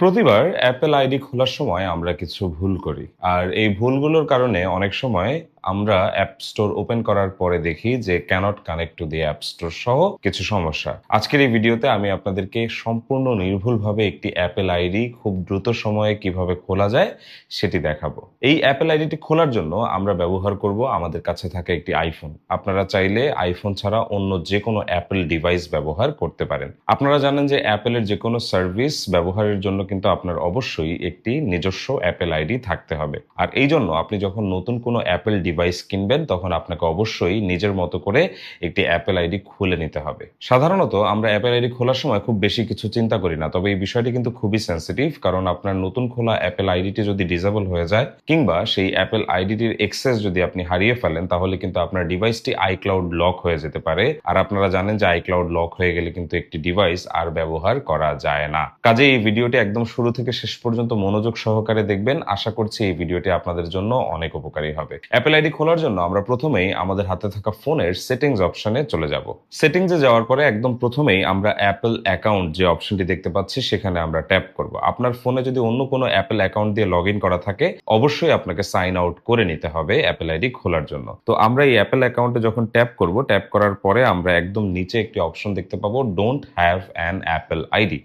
প্রতিবার Apple ID খোলার সময় আমরা কিছু ভুল করি আর এই ভুলগুলোর কারণে অনেক সময় আমরা অ্যাপ স্টোর ওপেন করার পরে দেখি যে cannot connect to the app store সহ কিছু সমস্যা। আজকের এই ভিডিওতে আমি আপনাদেরকে সম্পূর্ণ নির্ভুলভাবে একটি অ্যাপেল আইডি খুব দ্রুত সময়ে কিভাবে খোলা যায় সেটি দেখাবো। এই অ্যাপেল আইডিটি খোলার জন্য আমরা ব্যবহার করব আমাদের কাছে থাকা একটি আইফোন। আপনারা চাইলে আইফোন ছাড়া অন্য যে কোনো অ্যাপেল ডিভাইস ব্যবহার করতে পারেন। আপনারা জানেন যে অ্যাপেলের যে কোনো সার্ভিস ব্যবহারের জন্য কিন্তু আপনার অবশ্যই একটি নিজস্ব অ্যাপেল আইডি থাকতে হবে। আর এই জন্য আপনি যখন নতুন কোনো অ্যাপেল ডিভাইস কিনবেন তখন আপনাকে অবশ্যই নিজের মতো করে একটি অ্যাপেল আইডি খুলে নিতে হবে। সাধারণত আমরা অ্যাপেল আইডি খোলার সময় খুব বেশি কিছু চিন্তা করি না, তবে এই বিষয়টি কিন্তু খুবই সেন্সিটিভ, কারণ আপনার নতুন খোলা অ্যাপেল আইডিটি যদি ডিসেবল হয়ে যায় কিংবা সেই অ্যাপেল আইডিটির এক্সেস যদি আপনি হারিয়ে ফেলেন তাহলে কিন্তু আপনার ডিভাইসটি আইক্লাউড লক হয়ে যেতে পারে। আর আপনারা জানেন যে আইক্লাউড লক হয়ে গেলে কিন্তু একটি ডিভাইস আর ব্যবহার করা যায় না। কাজে এই ভিডিওটি একদম শুরু থেকে শেষ পর্যন্ত মনোযোগ সহকারে দেখবেন। আশা করছি এই ভিডিওটি আপনাদের জন্য অনেক উপকারী হবে। অ্যাপেল আইডি খোলার জন্য আমরা প্রথমেই আমাদের হাতে থাকা ফোনের সেটিংস অপশনে চলে যাব। সেটিংসে যাওয়ার পরে একদম প্রথমেই আমরা অ্যাপেল অ্যাকাউন্ট যে অপশনটি দেখতে পাচ্ছি সেখানে আমরা ট্যাপ করব। আপনার ফোনে যদি অন্য কোনো অ্যাপেল অ্যাকাউন্ট দিয়ে লগ ইন করা থাকে অবশ্যই আপনাকে সাইন আউট করে নিতে হবে অ্যাপেল আইডি খোলার জন্য। তো আমরা এই অ্যাপেল অ্যাকাউন্টে যখন ট্যাপ করব, ট্যাপ করার পরে আমরা একদম নিচে একটি অপশন দেখতে পাবো, don't have an Apple ID.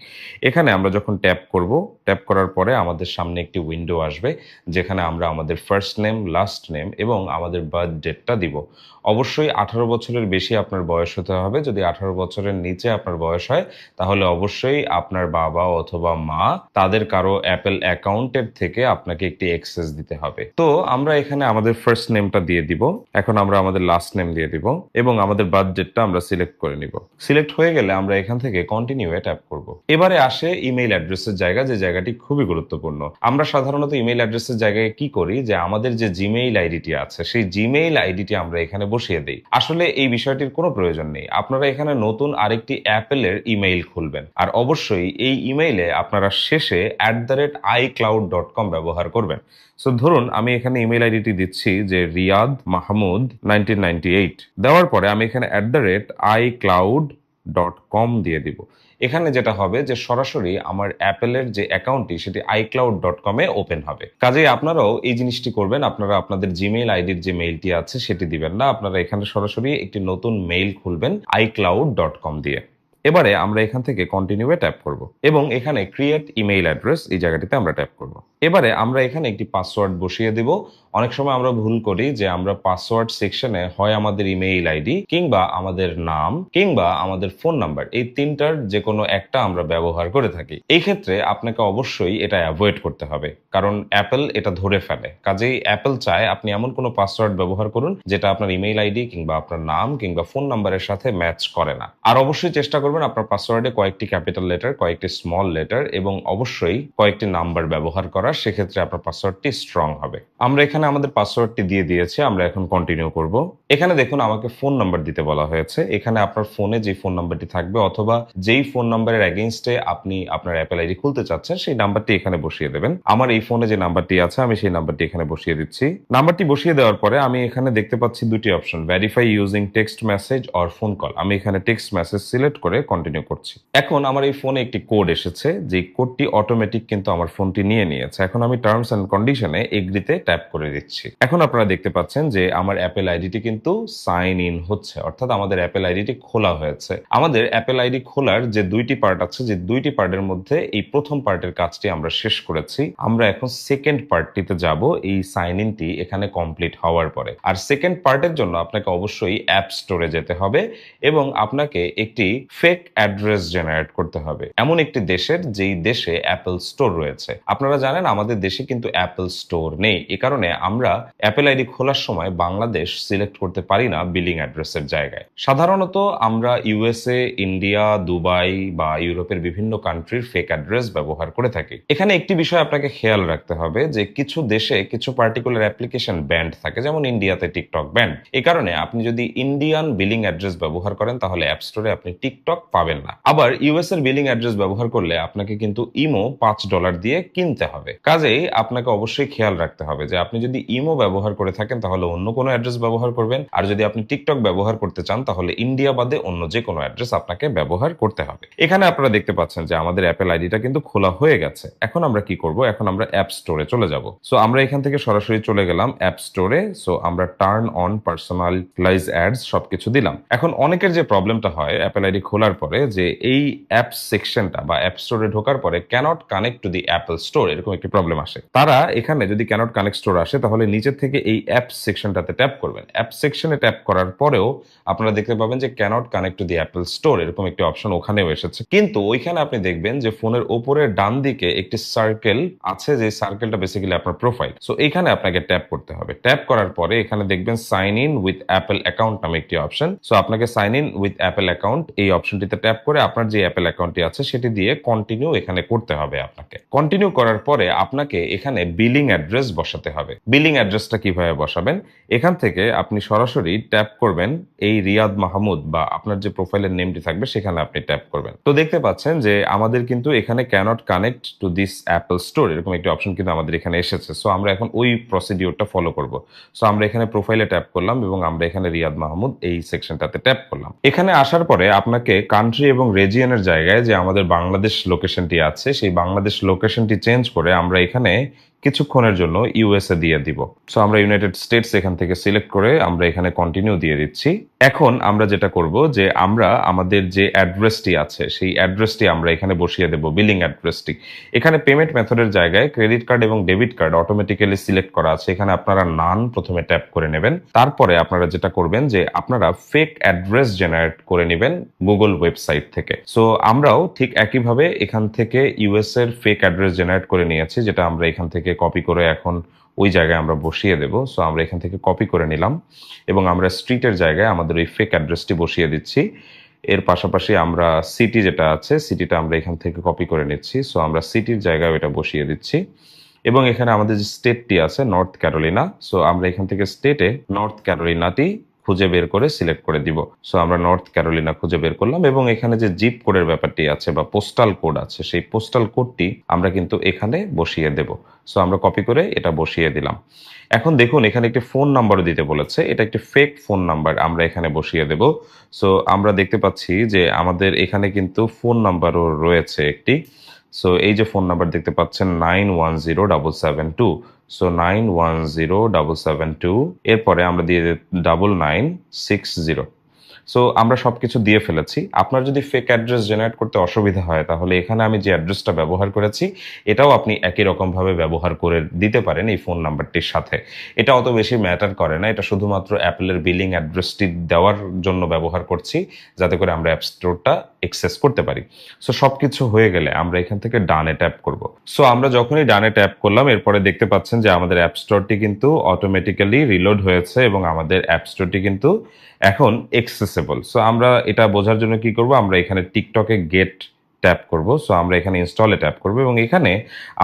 এখানে আমরা যখন ট্যাপ করব, ট্যাপ করার পরে আমাদের সামনে একটি উইন্ডো আসবে যেখানে আমরা আমাদের ফার্স্ট নেম, লাস্ট নেম এবং আমাদের বার্থ ডেটটা দিব। অবশ্যই 18 বছরের বেশি আপনার বয়স হতে হবে। যদি 18 বছরের নিচে আপনার বয়স হয় তাহলে অবশ্যই আপনার বাবা অথবা মা তাদের কারো অ্যাপেল অ্যাকাউন্টের থেকে আপনাকে একটি অ্যাক্সেস দিতে হবে। তো আমরা এখানে আমাদের ফার্স্ট নেমটা দিয়ে দিব, এখন আমরা আমাদের লাস্ট নেম দিয়ে দিব এবং আমাদের বার্থ ডেটটা আমরা সিলেক্ট করে নিব। সিলেক্ট হয়ে গেলে আমরা এখান থেকে কন্টিনিউ এ ট্যাপ করব। এবারে আসে ইমেইল অ্যাড্রেসের জায়গা, যে জায়গাটি খুবই গুরুত্বপূর্ণ। আমরা সাধারণত ইমেইল অ্যাড্রেসের জায়গায় কি করি, যে আমাদের যে জিমেইল আইডিটি আছে সেই জিমেইল আইডিটি আমরা এখানে বসিয়ে দেই। আসলে এই বিষয়টির কোনো প্রয়োজন নেই। আপনারা এখানে নতুন আরেকটি অ্যাপেলের ইমেইল খুলবেন আর অবশ্যই এই ইমেইলে আপনারা শেষে @icloud.com ব্যবহার করবেন। সো ধরুন আমি এখানে ইমেইল আইডিটি দিচ্ছি যে রিয়াদ মাহমুদ 1998। দেওয়ার পরে আমি এখানে @icloud.com দিয়ে দিব। এখানে যেটা হবে যে সরাসরি আমার অ্যাপেলের যে অ্যাকাউন্টটি সেটি iCloud.com এ ওপেন হবে। কাজেই আপনারাও এই জিনিসটি করবেন, আপনারা আপনাদের জিমেইল আইডির যে মেইলটি আছে সেটি দিবেন না, আপনারা এখানে সরাসরি একটি নতুন মেইল খুলবেন iCloud.com দিয়ে। এবারে আমরা এখান থেকে কন্টিনিউ এ ট্যাপ করব এবং এখানে ক্রিয়েট ইমেইল অ্যাড্রেস এই জায়গাটিতে আমরা ট্যাপ করব। এবারে আমরা এখানে একটি পাসওয়ার্ড বসিয়ে দেব। অনেক সময় আমরা ভুল করি যে আমরা পাসওয়ার্ড সেকশনে হয় আমাদের ইমেইল আইডি কিংবা আমাদের নাম কিংবা আমাদের ফোন নাম্বার, এই তিনটার যে কোনো একটা আমরা ব্যবহার করে থাকি। এই ক্ষেত্রে আপনাকে অবশ্যই এটা অ্যাভয়েড করতে হবে, কারণ অ্যাপেল এটা ধরে ফেলে। কাজেই অ্যাপেল চায় আপনি এমন কোনো পাসওয়ার্ড ব্যবহার করুন যেটা আপনার ইমেইল আইডি কিংবা আপনার নাম কিংবা ফোন নাম্বারের সাথে ম্যাচ করে না। আর অবশ্যই চেষ্টা করবেন আপনার পাসওয়ার্ডে কয়েকটি ক্যাপিটাল লেটার, কয়েকটি স্মল লেটার এবং অবশ্যই কয়েকটি নাম্বার ব্যবহার করার, সেক্ষেত্রে আপনার পাসওয়ার্ডটি স্ট্রং হবে। আমরা এখানে আমাদের পাসওয়ার্ডটি দিয়ে দিয়েছি, আমরা এখন কন্টিনিউ করব। এখানে দেখুন আমাকে ফোন নাম্বার দিতে বলা হয়েছে। এখানে আপনার ফোনে যে ফোন নাম্বারটি থাকবে অথবা যেই ফোন নাম্বারের এগেইনস্টে আপনি আপনার অ্যাপেল আইডি খুলতে চাচ্ছেন সেই নাম্বারটি এখানে বসিয়ে দেবেন। আমার এই ফোনে যে নাম্বারটি আছে আমি সেই নাম্বারটি এখানে বসিয়ে দিচ্ছি। নাম্বারটি বসিয়ে দেওয়ার পরে আমি এখানে দেখতে পাচ্ছি দুটি option, verify using text message or phone call. আমি এখানে টেক্সট মেসেজ সিলেক্ট করে কন্টিনিউ করছি। এখন আমার এই ফোনে একটি কোড এসেছে, যে কোডটি অটোমেটিক কিন্তু আমার ফোনটি নিয়ে নিয়েছে। এখন আমি টার্মস এন্ড কন্ডিশনে এগ্রিতে ট্যাপ করে দিচ্ছি। এখন আপনারা দেখতে পাচ্ছেন যে আমার অ্যাপেল আইডিটি কিন্তু সাইন ইন হচ্ছে, অর্থাৎ আমাদের অ্যাপেল আইডিটি খোলা হয়েছে। আমাদের অ্যাপেল আইডি খোলার যে দুইটি পার্ট আছে, যে দুইটি পার্টের মধ্যে এই প্রথম পার্টের কাজটি আমরা শেষ করেছি। আমরা এখন সেকেন্ড পার্টটিতে যাব এই সাইন ইনটি এখানে কমপ্লিট হওয়ার পরে। আর সেকেন্ড পার্টের জন্য আপনাকে অবশ্যই অ্যাপ স্টোরে যেতে হবে এবং আপনাকে একটি ফেক অ্যাড্রেস জেনারেট করতে হবে এমন একটি দেশের যেই দেশে অ্যাপেল স্টোর রয়েছে। আপনারা জানেন আমাদের দেশে কিন্তু অ্যাপেল স্টোর নেই, এ কারণে আমরা অ্যাপেল আইডি খোলার সময় বাংলাদেশ সিলেক্ট করতে পারি না বিলিং অ্যাড্রেসের জায়গায়। সাধারণত আমরা ইউএসএ, ইন্ডিয়া, দুবাই বা ইউরোপের বিভিন্ন কান্ট্রির ফেক অ্যাড্রেস ব্যবহার করে থাকি। এখানে একটি বিষয় আপনাকে খেয়াল রাখতে হবে যে কিছু দেশে কিছু পার্টিকুলার অ্যাপ্লিকেশন ব্যান্ড থাকে, যেমন ইন্ডিয়াতে টিকটক ব্যান্ড। এই কারণে আপনি যদি ইন্ডিয়ান বিলিং অ্যাড্রেস ব্যবহার করেন তাহলে অ্যাপ স্টোরে আপনি টিকটক পাবেন না। আবার ইউএস এর বিলিং অ্যাড্রেস ব্যবহার করলে আপনাকে কিন্তু ইমো $5 দিয়ে কিনতে হবে। কাজেই আপনাকে অবশ্যই খেয়াল রাখতে হবে যে আপনি যদি ইমো ব্যবহার করে থাকেন তাহলে অন্য কোনো অ্যাড্রেস ব্যবহার করবেন, আর যদি আপনি টিকটক ব্যবহার করতে চান তাহলে ইন্ডিয়া বাদে অন্য যে কোনো অ্যাড্রেস আপনাকে ব্যবহার করতে হবে। এখানে আপনারা দেখতে পাচ্ছেন যে আমাদের অ্যাপেল আইডিটা কিন্তু খোলা হয়ে গেছে। এখন আমরা কি করব, এখন আমরা অ্যাপ স্টোরে চলে যাব। সো আমরা এখান থেকে সরাসরি চলে গেলাম অ্যাপ স্টোরে। সো আমরা টার্ন অন পার্সোনালাইজ অ্যাডস সবকিছু দিলাম। এখন অনেকের যে প্রবলেমটা হয় অ্যাপেল আইডি খোলার পরে, যে এই অ্যাপ সেকশনটা বা অ্যাপ স্টোরে ঢোকার পরে cannot connect to the Apple store, এরকম একটি প্রবলেম আসে। তারা এখানে যদি ক্যানট কানেক্ট স্টোর আসে তাহলে নিচের থেকে এই অ্যাপ সেকশনটাতে ট্যাপ করবেন। অ্যাপ সেকশনে ট্যাপ করার পরেও আপনারা দেখতে পাবেন যে cannot connect to the Apple store এরকম একটি অপশন ওখানেও এসেছে। কিন্তু ওইখানে আপনি দেখবেন যে ফোনের উপরে ডান দিকে একটি সার্কেল আছে, যে সার্কেলটা বেসিক্যালি আপনার প্রোফাইল। সো এইখানে আপনাকে ট্যাপ করতে হবে। ট্যাপ করার পরে এখানে দেখবেন sign in with Apple account নামে একটি অপশন। সো আপনাকে sign in with Apple account এই অপশনটিতে ট্যাপ করে আপনার যে অ্যাপল অ্যাকাউন্টটি আছে সেটি দিয়ে কন্টিনিউ এখানে করতে হবে। আপনাকে কন্টিনিউ করার পরে আপনাকে এখানে বিলিং অ্যাড্রেস বসাতে হবে। বিলিং অ্যাড্রেসটা কিভাবে বসাবেন, এখান থেকে আপনি সরাসরি ট্যাপ করবেন এই রিয়াদ মাহমুদ বা আপনার যে প্রোফাইলের নেমটি থাকবে সেখানে আপনি ট্যাপ করবেন। তো দেখতে পাচ্ছেন যে আমাদের কিন্তু এখানে cannot connect to this Apple store এরকম একটি অপশন কিন্তু আমাদের এখানে এসেছে। সো আমরা এখন ওই প্রসিডিওরটা ফলো করব। সো আমরা এখানে প্রোফাইলে ট্যাপ করলাম এবং আমরা এখানে রিয়াদ মাহমুদ এই সেকশনটাতে ট্যাপ করলাম। এখানে আসার পরে আপনাকে কান্ট্রি এবং রিজিয়নের জায়গায় যে আমাদের বাংলাদেশ লোকেশনটি আছে সেই বাংলাদেশ লোকেশনটি চেঞ্জ করে আমরা এখানে কিছুক্ষণের জন্য ইউএসএ দিয়ে দিব। সো আমরা ইউনাইটেড স্টেটস এখান থেকে সিলেক্ট করে আমরা এখানে কন্টিনিউ দিয়ে দিচ্ছি। এখন আমরা যেটা করব যে আমরা আমাদের যে অ্যাড্রেসটি আছে সেই অ্যাড্রেসটি আমরা এখানে বসিয়ে দেব, বিলিং অ্যাড্রেসটি। এখানে পেমেন্ট মেথডের জায়গায় ক্রেডিট কার্ড এবং ডেবিট কার্ড অটোমেটিক্যালি সিলেক্ট করা আছে, এখানে আপনারা নান প্রথমে ট্যাপ করে নেবেন। তারপরে আপনারা যেটা করবেন যে আপনারা ফেক অ্যাড্রেস জেনারেট করে নেবেন গুগল ওয়েবসাইট থেকে। সো আমরাও ঠিক একইভাবে এখান থেকে ইউএস এর ফেক অ্যাড্রেস জেনারেট করে নিয়েছি, যেটা আমরা এখান থেকে কপি করে এখন ওই জায়গায় আমরা বসিয়ে দেব। সো আমরা এখান থেকে কপি করে নিলাম এবং আমরা স্ট্রিটের জায়গায় আমাদের ওই ফেক অ্যাড্রেসটি বসিয়ে দিচ্ছি। এর পাশাপাশি আমরা সিটি যেটা আছে সিটিটা আমরা এখান থেকে কপি করে নিচ্ছি। সো আমরা সিটির জায়গায় এটা বসিয়ে দিচ্ছি এবং এখানে আমাদের যে স্টেটটি আছে নর্থ ক্যারোলিনা, সো আমরা এখান থেকে স্টেটে নর্থ ক্যারোলিনাটি খুঁজে বের করে সিলেক্ট করে দিব। সো আমরা নর্থ ক্যারোলিনা খুঁজে বের করলাম এবং এখানে যে জিপ কোডের ব্যাপারটি আছে বা পোস্টাল কোড আছে সেই পোস্টাল কোডটি আমরা কিন্তু এখানে বসিয়ে দেব। সো আমরা কপি করে এটা বসিয়ে দিলাম। এখন দেখুন এখানে একটি ফোন নাম্বারও দিতে বলেছে, এটা একটি ফেক ফোন নাম্বার আমরা এখানে বসিয়ে দেব। সো আমরা দেখতে পাচ্ছি যে আমাদের এখানে কিন্তু ফোন নাম্বারও রয়েছে একটি। সো এই যে ফোন নাম্বার দেখতে পাচ্ছেন 910772। সো 910772 এরপরে আমরা দিয়ে 9960। সো আমরা সবকিছু দিয়ে ফেলেছি। আপনার যদি ফেক অ্যাড্রেস জেনারেট করতে অসুবিধা হয় তাহলে এখানে আমি যে অ্যাড্রেসটা ব্যবহার করেছি এটাও আপনি একই রকম ভাবে ব্যবহার করে দিতে পারেন এই ফোন নাম্বারটির সাথে। এটা অত বেশি ম্যাটার করে না, এটা শুধুমাত্র অ্যাপেলের বিলিং অ্যাড্রেসটি দেওয়ার জন্য ব্যবহার করছি যাতে করে আমরা অ্যাপ স্টোরটা অ্যাক্সেস করতে পারি। সো সবকিছু হয়ে গেলে আমরা এখান থেকে ডানে ট্যাপ করব। সো আমরা যখনই ডানে ট্যাপ করলাম এরপরে দেখতে পাচ্ছেন যে আমাদের অ্যাপ স্টোরটি কিন্তু অটোমেটিক্যালি রিলোড হয়েছে এবং আমাদের অ্যাপ স্টোরটি কিন্তু এখন এক্সেসেবল। সো আমরা এটা বোঝার জন্য কি করব, আমরা এখানে টিকটকে গেট ট্যাপ করব। সো আমরা এখানে ইনস্টলে ট্যাপ করব এবং এখানে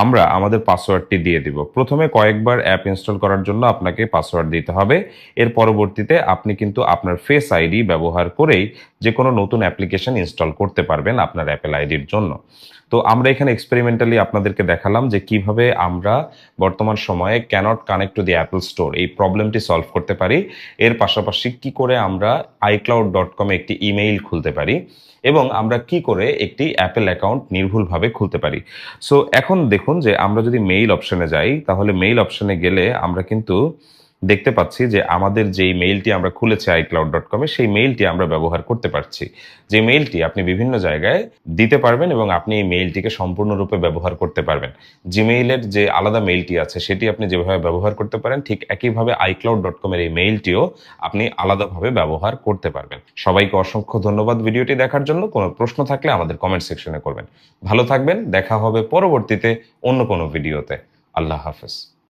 আমরা আমাদের পাসওয়ার্ডটি দিয়ে দিব। প্রথমে কয়েকবার অ্যাপ ইনস্টল করার জন্য আপনাকে পাসওয়ার্ড দিতে হবে। এর পরবর্তীতে আপনি কিন্তু আপনার ফেস আইডি ব্যবহার করেই যে কোনো নতুন অ্যাপ্লিকেশন ইনস্টল করতে পারবেন আপনার অ্যাপেল আইডির জন্য। তো আমরা এখানে এক্সপেরিমেন্টালি আপনাদেরকে দেখালাম যে কিভাবে আমরা বর্তমান সময়ে cannot connect to the Apple store এই প্রবলেমটি সলভ করতে পারি। এর পাশাপাশি কি করে আমরা iCloud.com একটি ইমেইল খুলতে পারি এবং আমরা কি করে একটি অ্যাপেল অ্যাকাউন্ট নির্ভুলভাবে খুলতে পারি। সো এখন দেখুন যে আমরা যদি মেইল অপশনে যাই তাহলে মেইল অপশনে গেলে আমরা কিন্তু দেখতে পাচ্ছি যে আমাদের যেই মেইলটি আমরা খুলেছি iCloud.com এ সেই মেইলটি আমরা ব্যবহার করতে পারছি। যে মেইলটি আপনি বিভিন্ন জায়গায় দিতে পারবেন এবং আপনি এই মেইলটিকে সম্পূর্ণরূপে ব্যবহার করতে পারবেন। জিমেইলের যে আলাদা মেইলটি আছে সেটি আপনি যেভাবে ব্যবহার করতে পারেন ঠিক একইভাবে iCloud.com এর এই মেইলটিও আপনি আলাদাভাবে ব্যবহার করতে পারবেন। সবাইকে অসংখ্য ধন্যবাদ ভিডিওটি দেখার জন্য। কোনো প্রশ্ন থাকলে আমাদের কমেন্ট সেকশনে করবেন। ভালো থাকবেন, দেখা হবে পরবর্তীতে অন্য কোনো ভিডিওতে। আল্লাহ হাফেজ।